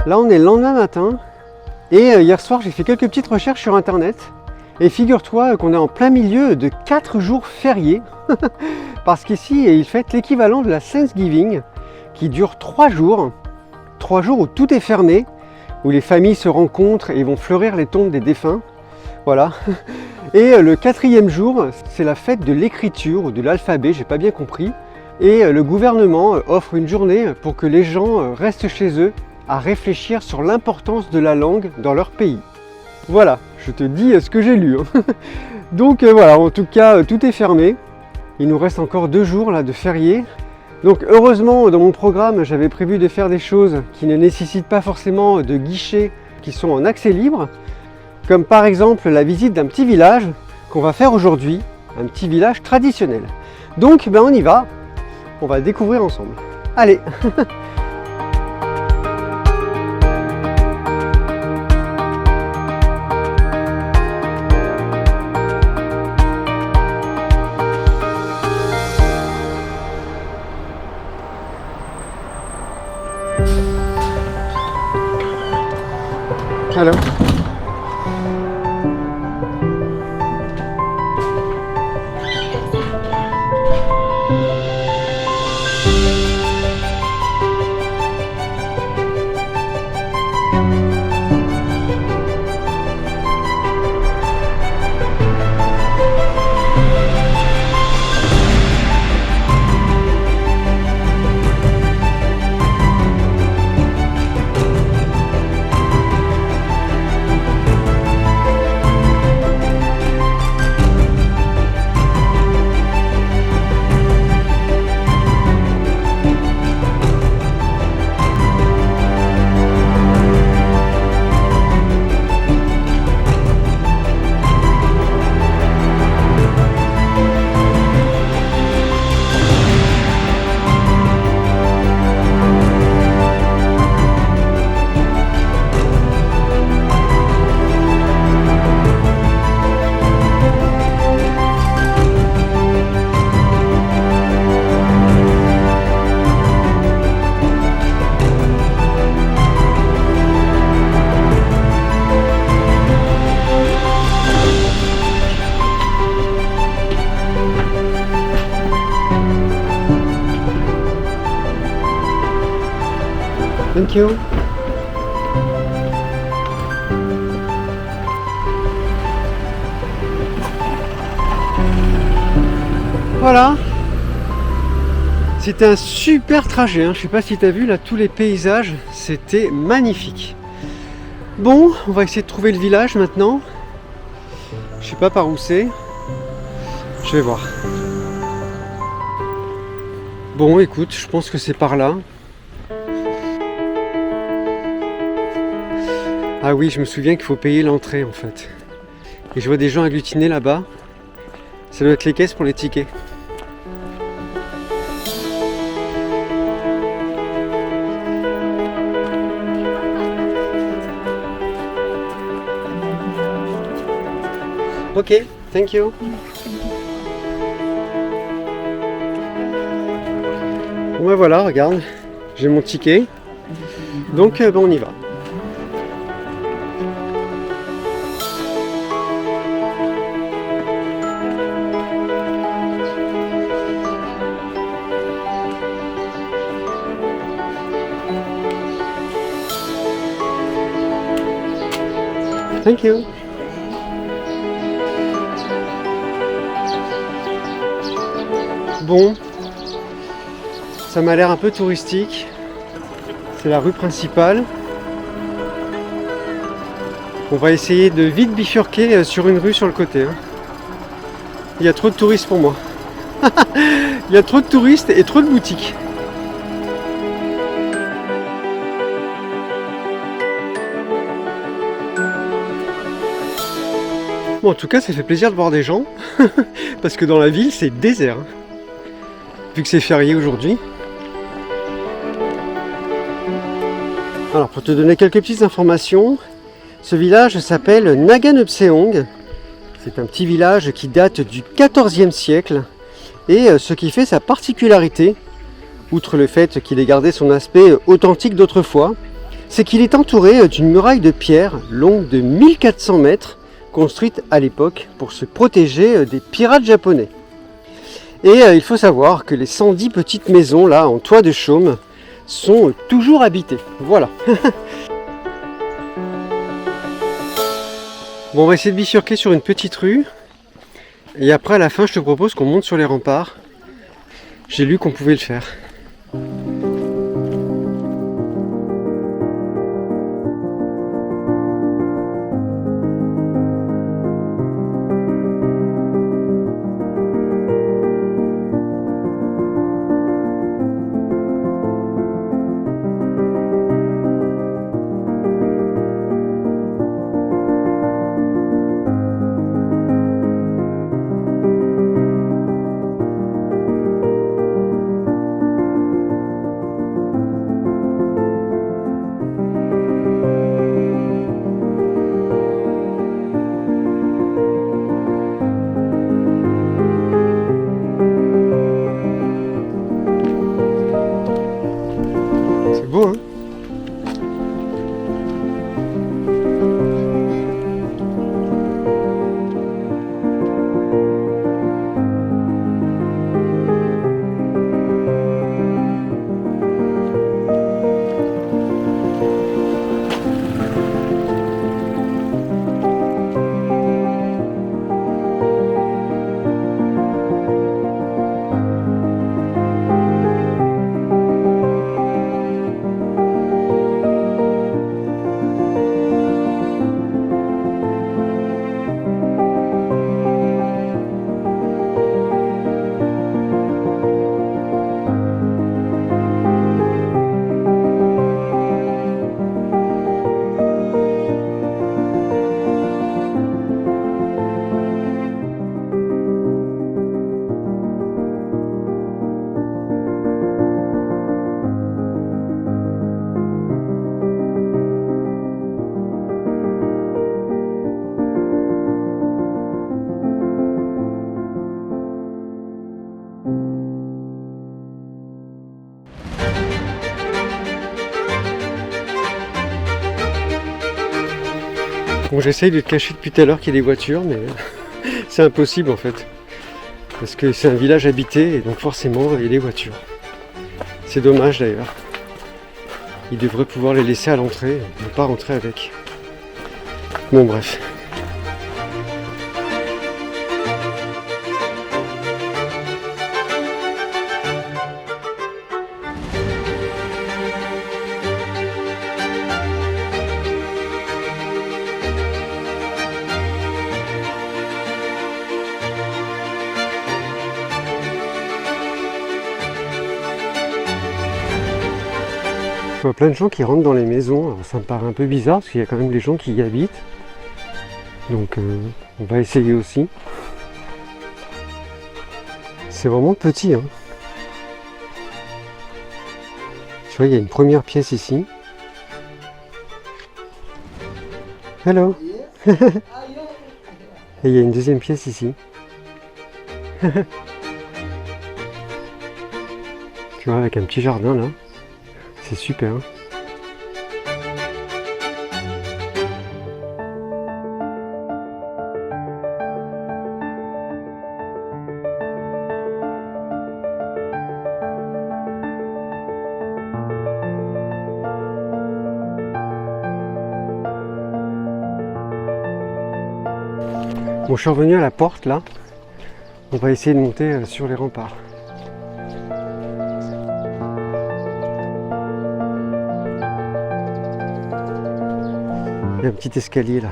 Là on est le lendemain matin et hier soir j'ai fait quelques petites recherches sur internet et figure-toi qu'on est en plein milieu de 4 jours fériés parce qu'ici il fête l'équivalent de la Thanksgiving qui dure 3 jours où tout est fermé, où les familles se rencontrent et vont fleurir les tombes des défunts. Voilà. Et le 4e jour, c'est la fête de l'écriture ou de l'alphabet, j'ai pas bien compris. Et le gouvernement offre une journée pour que les gens restent chez eux à réfléchir sur l'importance de la langue dans leur pays. Voilà, je te dis ce que j'ai lu. Donc voilà, en tout cas, tout est fermé. Il nous reste encore 2 jours là, de férié. Donc heureusement, dans mon programme, j'avais prévu de faire des choses qui ne nécessitent pas forcément de guichets qui sont en accès libre, comme par exemple la visite d'un petit village qu'on va faire aujourd'hui, un petit village traditionnel. Donc on y va, on va découvrir ensemble. Allez. Alors. Thank you. Voilà. C'était un super trajet, hein. Je sais pas si tu as vu là tous les paysages, c'était magnifique. Bon, on va essayer de trouver le village maintenant. Je sais pas par où c'est. Je vais voir. Bon, écoute, je pense que c'est par là. Ah oui, je me souviens qu'il faut payer l'entrée en fait. Et je vois des gens agglutinés là-bas. Ça doit être les caisses pour les tickets. Ok, thank you. Bon ben voilà, regarde, j'ai mon ticket. Donc on y va. Thank you. Bon, ça m'a l'air un peu touristique. C'est la rue principale. On va essayer de vite bifurquer sur une rue sur le côté. Il y a trop de touristes pour moi. Il y a trop de touristes et trop de boutiques. Bon, en tout cas, ça fait plaisir de voir des gens, parce que dans la ville, c'est désert, vu que c'est férié aujourd'hui. Alors, pour te donner quelques petites informations, ce village s'appelle Naganupseong. C'est un petit village qui date du XIVe siècle, et ce qui fait sa particularité, outre le fait qu'il ait gardé son aspect authentique d'autrefois, c'est qu'il est entouré d'une muraille de pierre longue de 1400 mètres, construite à l'époque pour se protéger des pirates japonais. Et il faut savoir que les 110 petites maisons là en toit de chaume sont toujours habitées. Voilà. Bon, on va essayer de bifurquer sur une petite rue. Et après, à la fin, je te propose qu'on monte sur les remparts. J'ai lu qu'on pouvait le faire. C'est beau, hein? Bon, j'essaye de te cacher depuis tout à l'heure qu'il y a des voitures, mais c'est impossible en fait. Parce que c'est un village habité et donc forcément il y a des voitures. C'est dommage d'ailleurs. Ils devraient pouvoir les laisser à l'entrée, ne pas rentrer avec. Bon bref. Je vois plein de gens qui rentrent dans les maisons. Alors, ça me paraît un peu bizarre parce qu'il y a quand même des gens qui y habitent. Donc on va essayer aussi. C'est vraiment petit, hein. Tu vois, il y a une première pièce ici. Hello. Et il y a une deuxième pièce ici. Tu vois, avec un petit jardin là. C'est super. Bon, je suis revenu à la porte là. On va essayer de monter sur les remparts. Il y a un petit escalier là.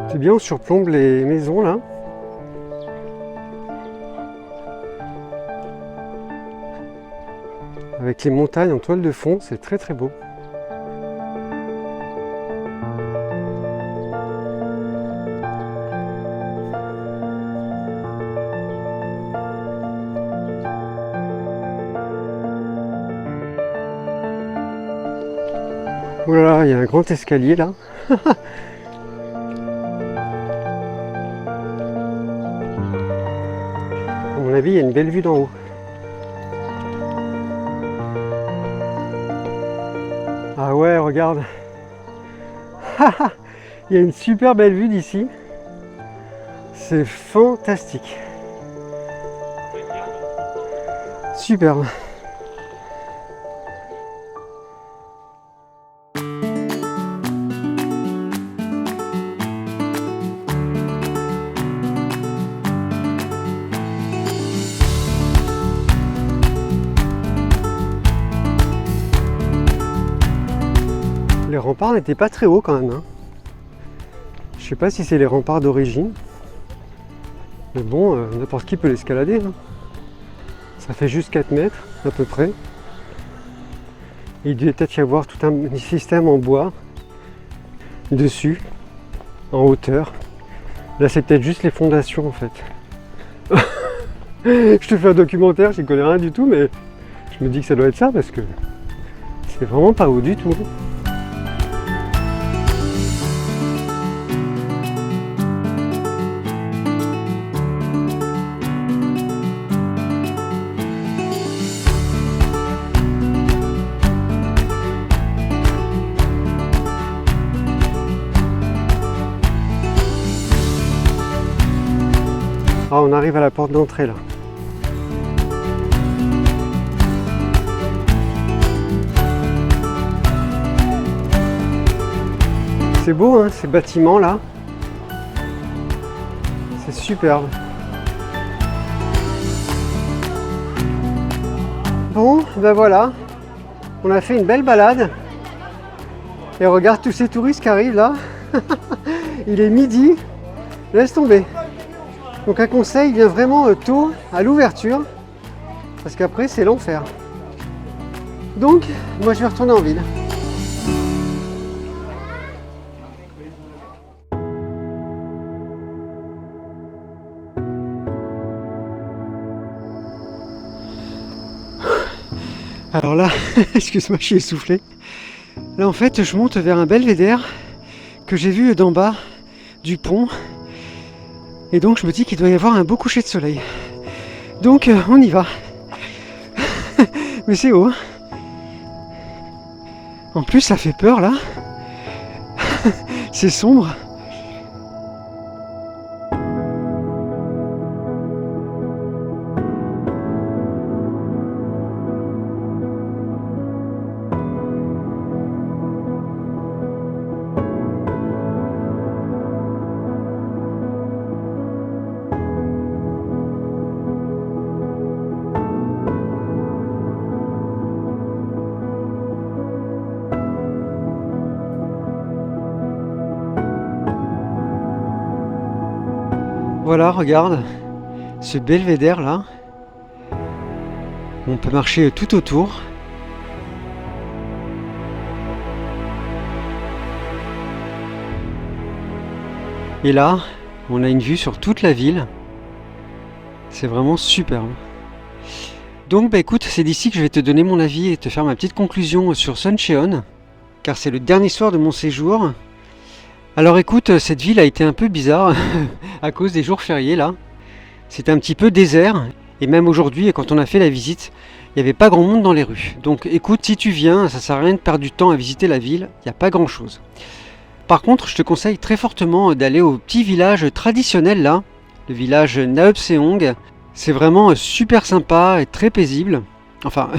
C'est bien, on surplombe les maisons là. Avec les montagnes en toile de fond, c'est très très beau. Oh là là, il y a un grand escalier là. À mon avis, il y a une belle vue d'en haut. Ah ouais, regarde. Il y a une super belle vue d'ici. C'est fantastique. Superbe. Les remparts n'étaient pas très hauts quand même, hein. Je sais pas si c'est les remparts d'origine. Mais bon, n'importe qui peut l'escalader, hein. Ça fait juste 4 mètres à peu près. Il devait peut-être y avoir tout un système en bois dessus, en hauteur. Là c'est peut-être juste les fondations en fait. Je te fais un documentaire, j'y connais rien du tout, mais je me dis que ça doit être ça parce que c'est vraiment pas haut du tout. Ah, on arrive à la porte d'entrée là. C'est beau hein, ces bâtiments là. C'est superbe. Bon, ben voilà. On a fait une belle balade. Et regarde tous ces touristes qui arrivent là. Il est midi. Laisse tomber. Donc un conseil, viens vraiment tôt à l'ouverture, parce qu'après c'est l'enfer. Donc, moi je vais retourner en ville. Alors là, excuse-moi, je suis essoufflé. Là en fait, je monte vers un belvédère que j'ai vu d'en bas du pont. Et donc je me dis qu'il doit y avoir un beau coucher de soleil. Donc on y va. Mais c'est haut. Hein. En plus ça fait peur là. C'est sombre. Voilà, regarde, ce belvédère là, on peut marcher tout autour. Et là, on a une vue sur toute la ville. C'est vraiment superbe. Donc bah écoute, c'est d'ici que je vais te donner mon avis et te faire ma petite conclusion sur Suncheon, car c'est le dernier soir de mon séjour. Alors écoute, cette ville a été un peu bizarre à cause des jours fériés là. C'était un petit peu désert et même aujourd'hui quand on a fait la visite, il n'y avait pas grand monde dans les rues. Donc écoute, si tu viens, ça sert à rien de perdre du temps à visiter la ville, il n'y a pas grand chose. Par contre, je te conseille très fortement d'aller au petit village traditionnel là, le village Naeupseong. C'est vraiment super sympa et très paisible. Enfin,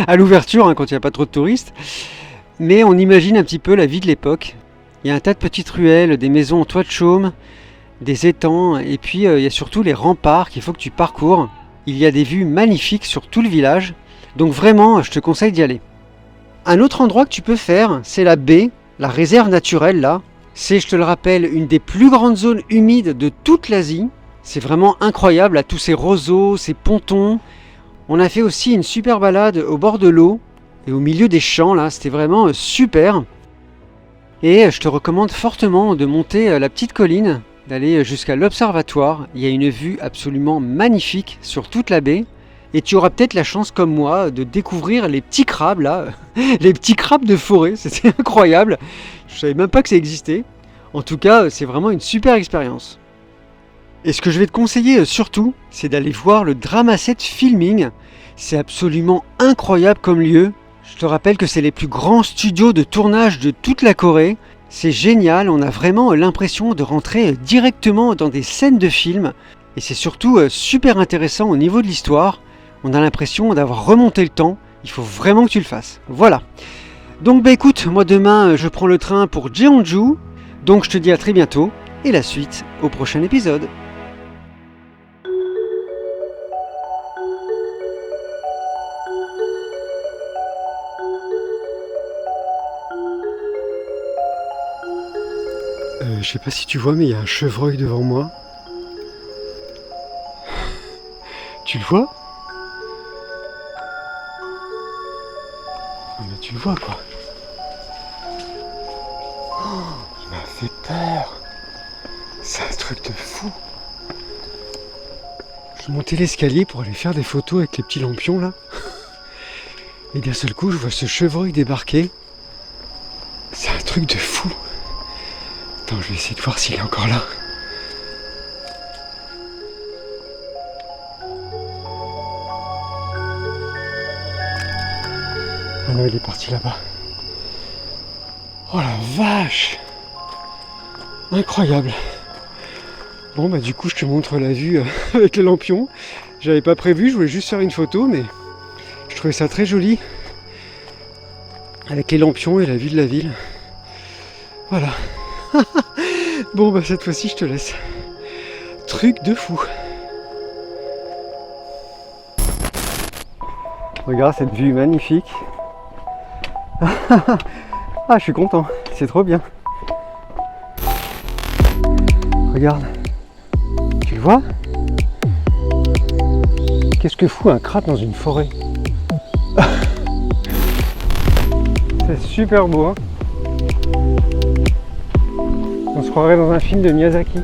à l'ouverture hein, quand il n'y a pas trop de touristes. Mais on imagine un petit peu la vie de l'époque. Il y a un tas de petites ruelles, des maisons en toit de chaume, des étangs, et puis il y a surtout les remparts qu'il faut que tu parcours. Il y a des vues magnifiques sur tout le village, donc vraiment, je te conseille d'y aller. Un autre endroit que tu peux faire, c'est la baie, la réserve naturelle là. C'est, je te le rappelle, une des plus grandes zones humides de toute l'Asie. C'est vraiment incroyable, là, tous ces roseaux, ces pontons. On a fait aussi une super balade au bord de l'eau et au milieu des champs, là, c'était vraiment super. Et je te recommande fortement de monter la petite colline, d'aller jusqu'à l'observatoire. Il y a une vue absolument magnifique sur toute la baie. et tu auras peut-être la chance comme moi de découvrir les petits crabes là, les petits crabes de forêt, c'était incroyable, je savais même pas que ça existait. En tout cas, c'est vraiment une super expérience. Et ce que je vais te conseiller surtout, c'est d'aller voir le Dramaset Filming. C'est absolument incroyable comme lieu. Je te rappelle que c'est les plus grands studios de tournage de toute la Corée. C'est génial, on a vraiment l'impression de rentrer directement dans des scènes de films. Et c'est surtout super intéressant au niveau de l'histoire. On a l'impression d'avoir remonté le temps. Il faut vraiment que tu le fasses. Voilà. Donc bah écoute, moi demain je prends le train pour Jeonju. Donc je te dis à très bientôt. Et la suite au prochain épisode. Je sais pas si tu vois, mais il y a un chevreuil devant moi. Tu le vois? Mais tu le vois quoi. Oh, il m'a fait peur. C'est un truc de fou. Je montais l'escalier pour aller faire des photos avec les petits lampions là. Et d'un seul coup, je vois ce chevreuil débarquer. C'est un truc de fou. Attends, je vais essayer de voir s'il est encore là. Ah non, il est parti là-bas. Oh la vache! Incroyable! Bon bah du coup je te montre la vue avec les lampions. J'avais pas prévu, je voulais juste faire une photo, mais je trouvais ça très joli. Avec les lampions et la vue de la ville. Voilà. Bon bah cette fois-ci je te laisse. Truc de fou. Regarde cette vue magnifique. Ah, je suis content, c'est trop bien. Regarde. Tu le vois? Qu'est-ce que fout un crabe dans une forêt? C'est super beau, hein? On se croirait dans un film de Miyazaki.